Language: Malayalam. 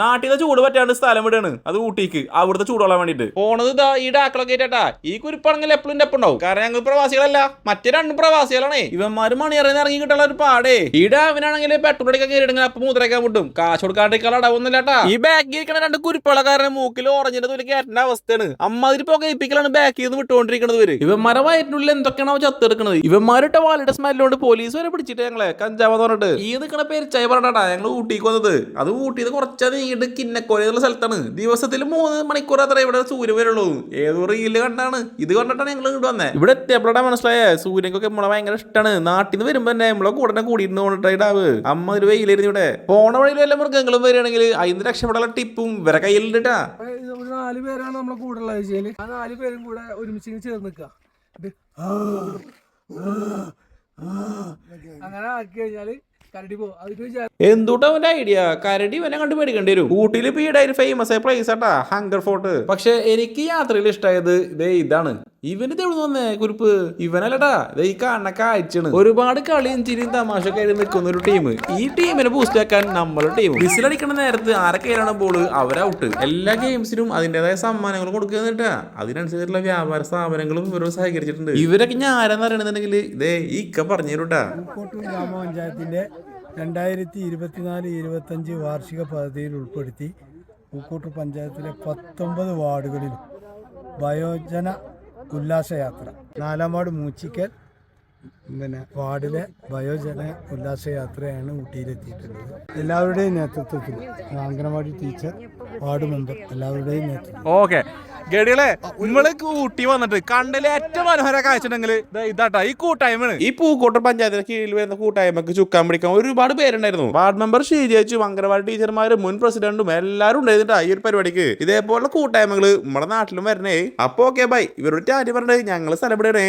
നാട്ടിലെ ചൂട് പറ്റാണ്ട് സ്ഥലം വിടാണ് അത് ഊട്ടിക്ക് അവിടുത്തെ ചൂടോളാൻ വേണ്ടിട്ട് പോണത് ഇതാ ഈ ഡാക്കളൊക്കെ ആയിട്ടാ ഈ കുരിപ്പാണെങ്കിൽ എപ്പോഴും എപ്പം ഉണ്ടാവും കാരണം ഞങ്ങൾ പ്രവാസികളല്ല മറ്റേ രണ്ട് പ്രവാസികളാണേ ഇവന്മാര് മണിയറിന്ന് ഇറങ്ങി കിട്ടാനുള്ള ഒരു പാടേ ഈ ഡാമിനാണെങ്കിൽ പെട്രോൾ അടിക്കാൻ കയറിയിട്ടെങ്കിൽ അപ്പം മുദ്രക്കാൻ വിട്ടും കാശ് കൊടുക്കാണ്ടിരിക്കാനുള്ള അടവൊന്നുമില്ലാട്ടാ ഈ ബാക്കിൽ ഇരിക്കണ രണ്ട് കുരിപ്പുള്ള കാരണം മൂക്കിൽ ഓറഞ്ചിന്റെ തൊലി കയറ്റേണ്ട അവസ്ഥയാണ് അമ്മാതിരി പുകയിപ്പിക്കലാണ് ബാക്കിൽ നിന്ന് വിട്ടുകൊണ്ടിരിക്കുന്നത് വര് ഇവന്മാരെ വയറ്റിനുള്ളിൽ എന്തൊക്കെയാണോ ചത്തെടുക്കുന്നത് ഇവന്മാരിട്ട വാലിയുടെ സ്മെല്ലോണ്ട് പോലീസ് വരെ പിടിച്ചിട്ട് ഞങ്ങളെ കഞ്ചാവെന്ന് പറഞ്ഞിട്ട് ഈ നിൽക്കണ പേരിച്ചായി പറഞ്ഞാ ഞങ്ങൾ ഊട്ടിക്ക് വന്നത് അത് ഊട്ടിയത് കുറച്ചത് ഈട് കിന്നക്കോല എന്നുള്ള സ്ഥലത്താണ് ദിവസത്തിൽ 3 മണിക്കൂർ അത്ര ഇവിടെ സൂര്യൻ വരുള്ളൂ ഏതോ റീല് കണ്ടാണ് ഇത് കണ്ടിട്ടാണ് ഞങ്ങൾ ഇവിടെ വന്നത് ഇവിടെ എത്തിയപ്പോഴാ മനസ്സിലായ സൂര്യനൊക്കെ നമ്മളെ ഭയങ്കര ഇഷ്ടമാണ് നാട്ടിൽ നിന്ന് വരുമ്പോ തന്നെ നമ്മളെ കൂടെ കൂടിയിരുന്നു കൊണ്ടിട്ടാവ് അമ്മ ഒരു വെയിലായിരുന്നു ഇവിടെ പോണ വഴിയിൽ വല്ല മൃഗങ്ങളും വരികയാണെങ്കിൽ അതിന് രക്ഷപ്പെടാനുള്ള ടിപ്പും ഇവരെ കയ്യിലുണ്ടാ 4 പേരാണ് നമ്മളെ കൂടെ ഉള്ള ആഴ്ചയില് ആ 4 പേരും കൂടെ ഒരുമിച്ച് ചേർന്ന് നിൽക്കുക അങ്ങനെ ആക്കി കഴിഞ്ഞാല് എന്തുട്ടാ അവന്റെ ഐഡിയ കരടി ഇവനെ കണ്ട് പേടിക്കേണ്ടി വരും ഊട്ടിയിൽ ഇപ്പൊ ഈടായി ഫേമസ് ആയ പ്ലേസ് ആട്ടാ ഹങ്കർ ഫോർട്ട് പക്ഷെ എനിക്ക് യാത്രയിൽ ഇഷ്ടമായത് ഇതേ ഇതാണ് ഇവന് തെളിഞ്ഞു വന്നേ കുറിപ്പ് ഇവനല്ലട്ടാ ഇതേ ഈ കാണുന്ന കാഴ്ചയാണ് ഒരുപാട് കളിയും ചിരിയും തമാശയൊക്കെ ആയിട്ട് നിൽക്കുന്ന ഒരു ടീം ഈ ടീമിനെ ബൂസ്റ്റ് ആക്കാൻ നമ്മുടെ ടീം വിസിലടിക്കുന്ന നേരത്ത് ആരൊക്കെയാണ് ബോള് അവരൗട്ട് എല്ലാ ഗെയിംസിനും അതിന്റേതായ സമ്മാനങ്ങളും കൊടുക്കുന്നിട്ടാ അതിനനുസരിച്ചുള്ള വ്യാപാര സ്ഥാപനങ്ങളും ഇവരോട് സഹകരിച്ചിട്ടുണ്ട് ഇവരൊക്കെ ഞാൻ ആരാന്ന് അറിയണമെന്നുണ്ടെങ്കിൽ ഇതേ ഈ ഇക്ക പറഞ്ഞു തരൂട്ടാ ഗ്രാമപഞ്ചായത്തിന്റെ 2024-25 വാർഷിക പദ്ധതിയിൽ ഉൾപ്പെടുത്തി പൂക്കോട്ടൂർ പഞ്ചായത്തിലെ 19 വാർഡുകളിലും വയോജന ഉല്ലാസയാത്ര 4-ാം വാർഡ് മൂച്ചിക്കൽ വാർഡിലെ വയോജന ഉല്ലാസയാത്രയാണ് ഊട്ടിയിലെത്തിയിട്ടുള്ളത് എല്ലാവരുടെയും നേതൃത്വത്തിൽ അംഗനവാടി ടീച്ചർ വാർഡ് മെമ്പർ എല്ലാവരുടെയും നേതൃത്വം ഓക്കെ ഗഡികളെ നിങ്ങള് ഊട്ടി വന്നിട്ട് കണ്ടിലെ ഏറ്റവും മനോഹര കാഴ്ചയുണ്ടെങ്കിൽ ഇതാട്ടാ ഈ കൂട്ടായ്മയാണ് ഈ പൂക്കോട്ടൂർ പഞ്ചായത്തിന് കീഴിൽ വരുന്ന കൂട്ടായ്മക്ക് ചുക്കാൻ പിടിക്കാൻ ഒരുപാട് പേരുണ്ടായിരുന്നു വാർഡ് മെമ്പർ ഷീജേച്ചും അംഗനവാടി ടീച്ചർമാരും മുൻ പ്രസിഡന്റും എല്ലാവരും ഉണ്ടായിരുന്നിട്ടാ ഈ ഒരു പരിപാടിക്ക് ഇതേപോലുള്ള കൂട്ടായ്മകള് നമ്മുടെ നാട്ടിലും വരണേ അപ്പൊ ഓക്കെ ബൈ ഇവരോട് ആദ്യം പറഞ്ഞത് ഞങ്ങള് സ്ഥലപ്പെടണേ